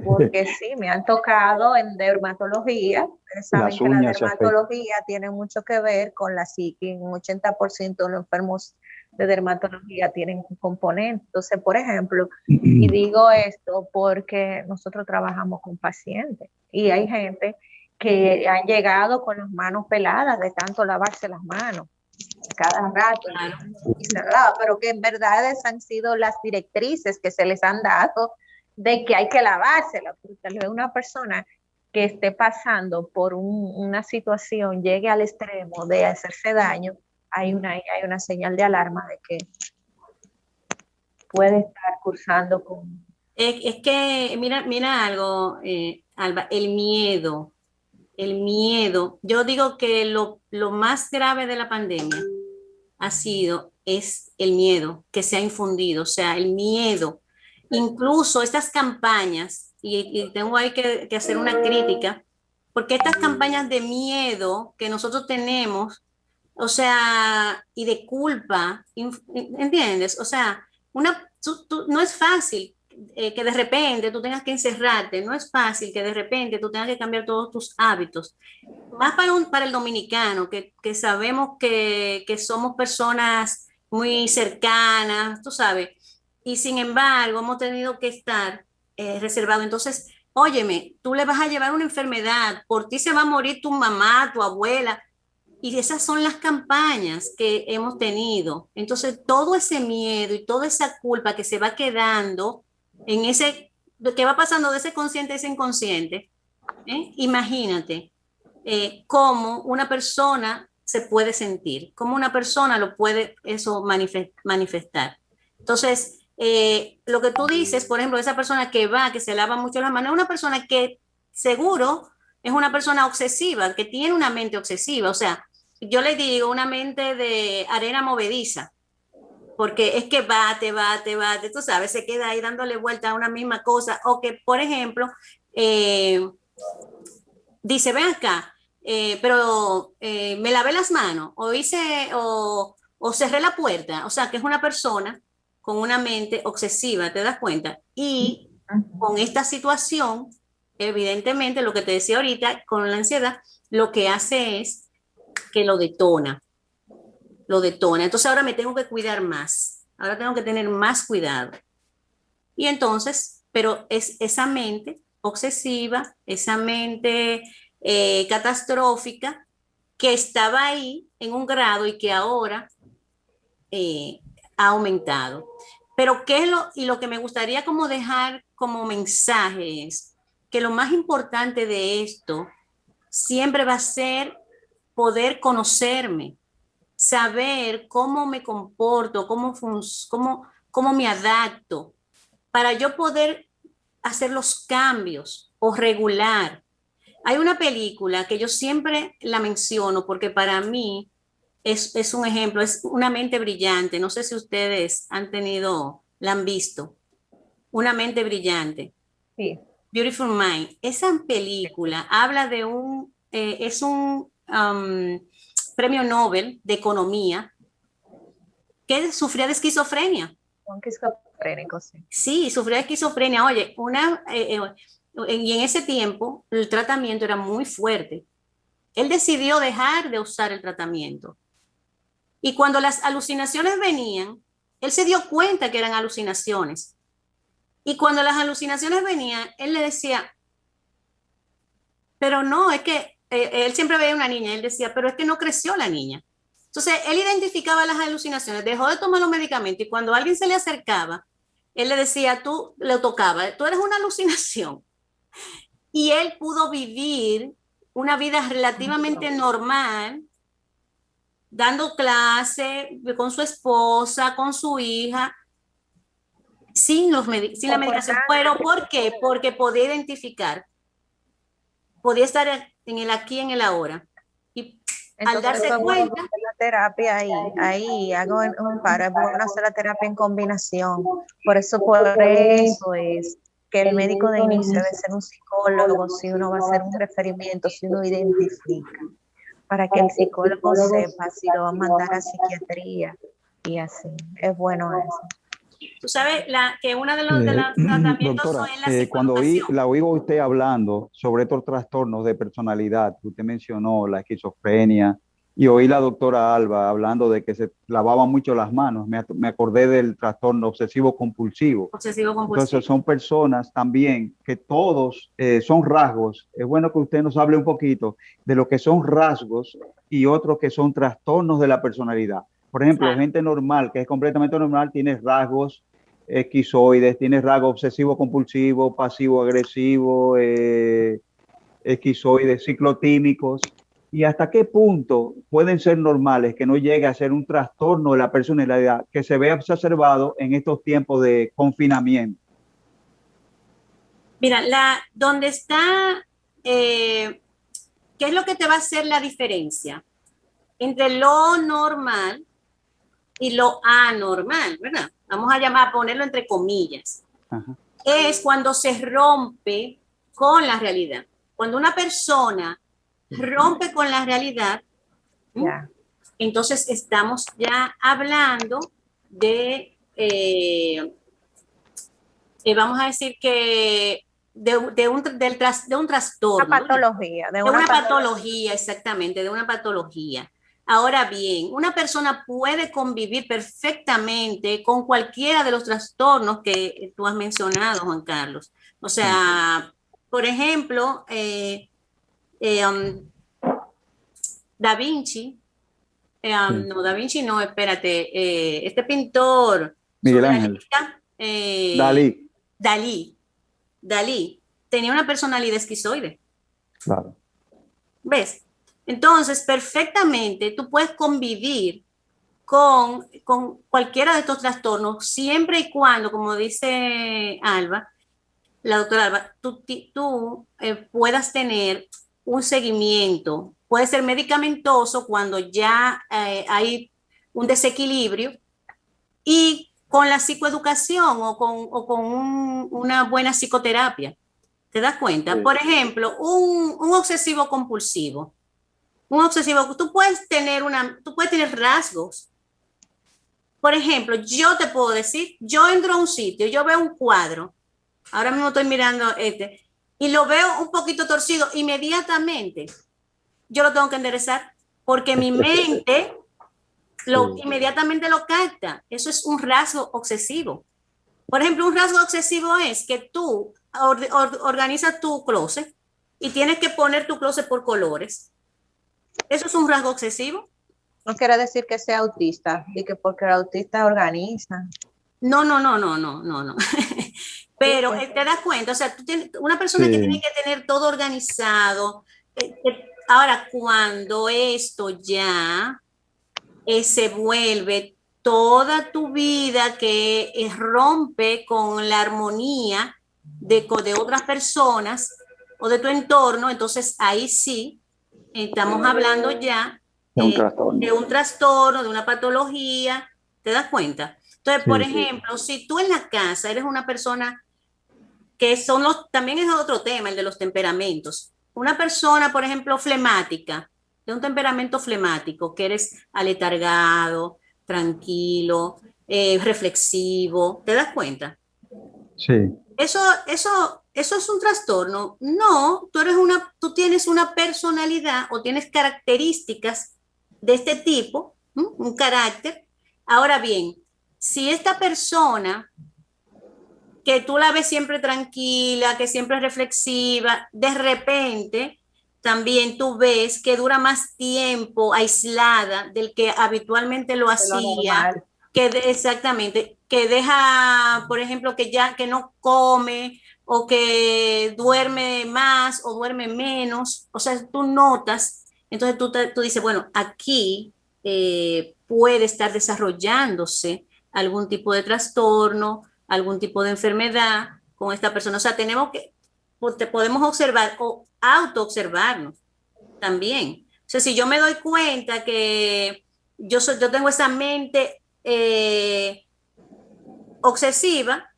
Speaker 7: porque sí, me han tocado en dermatología. Ustedes saben
Speaker 8: Las
Speaker 7: que la
Speaker 8: uñas se afectan.
Speaker 7: dermatología tiene mucho que ver con la psique. Un 80% de los enfermos de dermatología tienen un componente. Entonces, por ejemplo, y digo esto porque nosotros trabajamos con pacientes y hay gente que han llegado con las manos peladas de tanto lavarse las manos cada rato,
Speaker 6: claro,
Speaker 7: pero que en verdad esas han sido las directrices que se les han dado de que hay que lavársela, porque tal vez una persona que esté pasando por una situación llegue al extremo de hacerse daño, hay una señal de alarma de que puede estar cursando con...
Speaker 6: es que mira algo, Alba, el miedo. Yo digo que lo más grave de la pandemia es el miedo que se ha infundido, o sea, el miedo. Incluso estas campañas, y tengo ahí que hacer una crítica, porque estas campañas de miedo que nosotros tenemos, o sea, y de culpa, ¿entiendes? O sea, no es fácil que de repente tú tengas que encerrarte, no es fácil que de repente tú tengas que cambiar todos tus hábitos. Más para el dominicano, que sabemos que somos personas muy cercanas, tú sabes, y sin embargo hemos tenido que estar reservados. Entonces, óyeme, tú le vas a llevar una enfermedad, por ti se va a morir tu mamá, tu abuela, y esas son las campañas que hemos tenido. Entonces, todo ese miedo y toda esa culpa que se va quedando en que va pasando de ese consciente a ese inconsciente, imagínate cómo una persona se puede sentir, cómo una persona lo puede eso manifestar. Entonces, lo que tú dices, por ejemplo, esa persona que se lava mucho las manos, es una persona que seguro es una persona obsesiva, que tiene una mente obsesiva, o sea, yo le digo una mente de arena movediza, porque es que bate, tú sabes, se queda ahí dándole vuelta a una misma cosa, o que, por ejemplo, dice, ven acá, pero me lavé las manos, o cerré la puerta, o sea, que es una persona con una mente obsesiva, ¿te das cuenta? Y con esta situación, evidentemente, lo que te decía ahorita, con la ansiedad, lo que hace es que lo detona. Entonces ahora me tengo que cuidar más, ahora tengo que tener más cuidado. Y entonces, pero es esa mente obsesiva, esa mente catastrófica, que estaba ahí en un grado y que ahora ha aumentado. Pero lo que me gustaría como dejar como mensaje es que lo más importante de esto siempre va a ser poder conocerme, saber cómo me comporto, cómo me adapto, para yo poder hacer los cambios o regular. Hay una película que yo siempre la menciono porque para mí es un ejemplo, es Una mente brillante. No sé si ustedes la han visto. Una mente brillante.
Speaker 7: Sí.
Speaker 6: Beautiful Mind. Esa película habla de es un premio Nobel de economía que sufría de esquizofrenia.
Speaker 7: Son esquizofrénicos, sí.
Speaker 6: Sí, sufría de esquizofrenia. Oye, y en ese tiempo el tratamiento era muy fuerte. Él decidió dejar de usar el tratamiento. Y cuando las alucinaciones venían, él se dio cuenta que eran alucinaciones. Y cuando las alucinaciones venían, él le decía, pero no, es que él siempre veía una niña, él decía, pero es que no creció la niña. Entonces, él identificaba las alucinaciones, dejó de tomar los medicamentos y cuando alguien se le acercaba, él le decía, le tocaba, tú eres una alucinación. Y él pudo vivir una vida relativamente normal, dando clase con su esposa, con su hija, sin la medicación. ¿Pero por qué? Porque podía identificar, podía estar en el aquí, en el ahora. Y
Speaker 7: entonces,
Speaker 6: al darse cuenta...
Speaker 7: La terapia ahí hago un paro, es bueno hacer la terapia en combinación. Por eso es que el médico de inicio debe ser un psicólogo, si uno va a hacer un referimiento, si uno identifica, para que el psicólogo sepa si lo va a mandar a psiquiatría y así. Es bueno eso.
Speaker 6: Tú sabes que uno de los tratamientos
Speaker 1: doctora,
Speaker 6: son en la
Speaker 1: cuando
Speaker 6: psicoeducación.
Speaker 1: la oigo usted hablando sobre estos trastornos de personalidad, que usted mencionó la esquizofrenia, y oí la doctora Alba hablando de que se lavaban mucho las manos, me acordé del trastorno obsesivo compulsivo. Entonces son personas también que todos son rasgos. Es bueno que usted nos hable un poquito de lo que son rasgos y otros que son trastornos de la personalidad. Por ejemplo, gente normal, que es completamente normal, tiene rasgos esquizoides, tiene rasgos obsesivo-compulsivo, pasivo-agresivo, esquizoides, ciclotímicos. ¿Y hasta qué punto pueden ser normales que no llegue a ser un trastorno de la personalidad que se vea exacerbado en estos tiempos de confinamiento?
Speaker 6: Mira, donde está, ¿qué es lo que te va a hacer la diferencia entre lo normal y lo anormal, ¿verdad? Vamos a ponerlo entre comillas.
Speaker 1: Ajá.
Speaker 6: Es cuando se rompe con la realidad. Cuando una persona rompe con la realidad, entonces estamos ya hablando de, vamos a decir que de un trastorno.
Speaker 7: Una patología.
Speaker 6: De una patología, exactamente, de una patología. Ahora bien, una persona puede convivir perfectamente con cualquiera de los trastornos que tú has mencionado, Juan Carlos. O sea, por ejemplo, Da Vinci, no, Da Vinci no, espérate, este pintor,
Speaker 1: Miguel Ángel,
Speaker 6: Dalí, tenía una personalidad esquizoide.
Speaker 1: Claro.
Speaker 6: ¿Ves? Entonces, perfectamente tú puedes convivir con cualquiera de estos trastornos siempre y cuando, como dice Alba, la doctora Alba, tú puedas tener un seguimiento. Puede ser medicamentoso cuando ya hay un desequilibrio y con la psicoeducación o con una buena psicoterapia. ¿Te das cuenta? Por ejemplo, un obsesivo compulsivo. Tú puedes tener rasgos. Por ejemplo, yo te puedo decir, yo entro a un sitio, yo veo un cuadro, ahora mismo estoy mirando y lo veo un poquito torcido, inmediatamente yo lo tengo que enderezar, porque mi mente inmediatamente lo capta. Eso es un rasgo obsesivo. Por ejemplo, un rasgo obsesivo es que tú organizas tu closet y tienes que poner tu closet por colores. ¿Eso es un rasgo obsesivo?
Speaker 7: No quiere decir que sea autista, y que porque el autista organiza.
Speaker 6: No, no, no, no, no, no, no. Pero te das cuenta, o sea, tú tienes una persona que tiene que tener todo organizado. Ahora, cuando esto ya se vuelve toda tu vida que rompe con la armonía de otras personas o de tu entorno, entonces ahí sí estamos hablando ya de un trastorno, de una patología, ¿te das cuenta? Entonces, por ejemplo, si tú en la casa eres una persona que son también es otro tema, el de los temperamentos. Una persona, por ejemplo, flemática, de un temperamento flemático, que eres aletargado, tranquilo, reflexivo, ¿te das cuenta?
Speaker 1: Sí.
Speaker 6: Eso es un trastorno. No, tú tienes una personalidad o tienes características de este tipo, un carácter. Ahora bien, si esta persona que tú la ves siempre tranquila, que siempre es reflexiva, de repente también tú ves que dura más tiempo aislada del que habitualmente lo hacía, exactamente, que deja, por ejemplo, que no come o que duerme más o duerme menos, o sea, tú notas, entonces tú dices, bueno, aquí puede estar desarrollándose algún tipo de trastorno, algún tipo de enfermedad con esta persona. O sea, podemos observar o auto-observarnos también. O sea, si yo me doy cuenta que yo tengo esa mente obsesiva,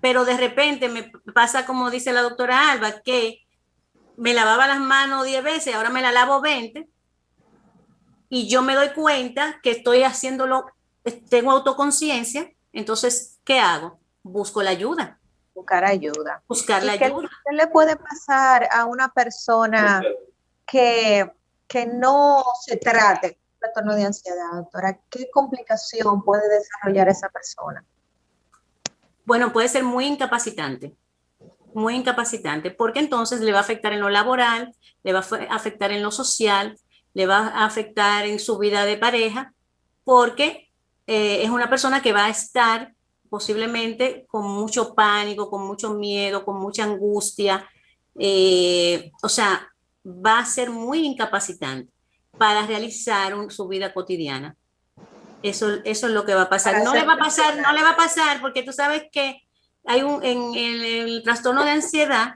Speaker 6: pero de repente me pasa como dice la doctora Alba, que me lavaba las manos 10 veces, ahora me la lavo 20, y yo me doy cuenta que estoy haciéndolo, tengo autoconciencia, entonces, ¿qué hago? Busco la ayuda.
Speaker 7: Buscar ayuda.
Speaker 6: Buscar la ayuda.
Speaker 7: ¿Qué le puede pasar a una persona que no se trate trastorno de ansiedad, doctora? ¿Qué complicación puede desarrollar esa persona?
Speaker 6: Bueno, puede ser muy incapacitante, porque entonces le va a afectar en lo laboral, le va a afectar en lo social, le va a afectar en su vida de pareja, porque es una persona que va a estar posiblemente con mucho pánico, con mucho miedo, con mucha angustia, o sea, va a ser muy incapacitante para realizar su vida cotidiana. Eso es lo que va a pasar. No le va a pasar porque tú sabes que hay en el trastorno de ansiedad,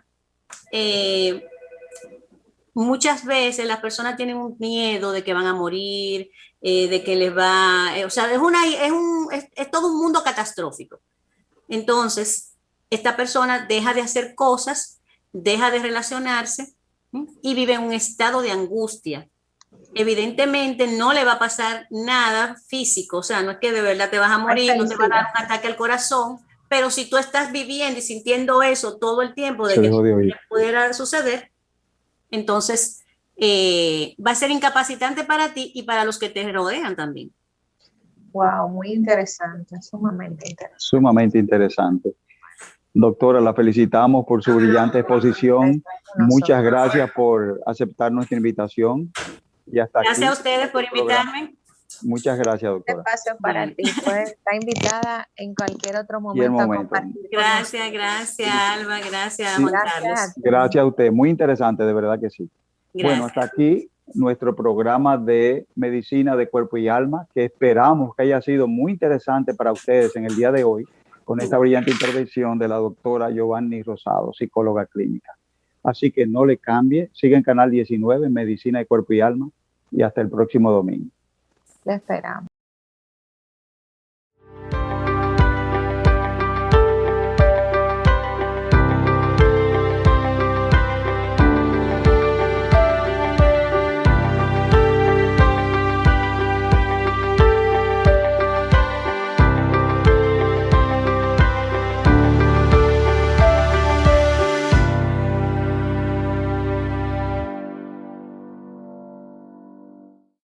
Speaker 6: muchas veces las personas tienen un miedo de que van a morir, de que les va, o sea, es todo un mundo catastrófico. Entonces, esta persona deja de hacer cosas, deja de relacionarse y vive en un estado de angustia. Evidentemente no le va a pasar nada físico, o sea, no es que de verdad te vas a morir, no te va a dar un ataque al corazón, pero si tú estás viviendo y sintiendo eso todo el tiempo de que pudiera suceder, entonces va a ser incapacitante para ti y para los que te rodean también.
Speaker 7: Wow, muy interesante, sumamente interesante.
Speaker 1: Sumamente interesante. Doctora, la felicitamos por su brillante exposición. Muchas gracias por aceptar nuestra invitación. Y hasta
Speaker 6: gracias
Speaker 1: aquí,
Speaker 6: a ustedes por invitarme.
Speaker 1: Muchas gracias, doctora.
Speaker 7: Espacio para ti. Puedes estar invitada en cualquier otro momento.
Speaker 6: Gracias, Alba. Gracias, Juan Carlos.
Speaker 1: Gracias a usted. Muy interesante, de verdad que sí.
Speaker 6: Gracias.
Speaker 1: Bueno, hasta aquí nuestro programa de medicina de cuerpo y alma, que esperamos que haya sido muy interesante para ustedes en el día de hoy, con esta brillante intervención de la doctora Giovanni Rosado, psicóloga clínica. Así que no le cambie, siga en Canal 19, Medicina de Cuerpo y Alma, y hasta el próximo domingo.
Speaker 7: Le esperamos.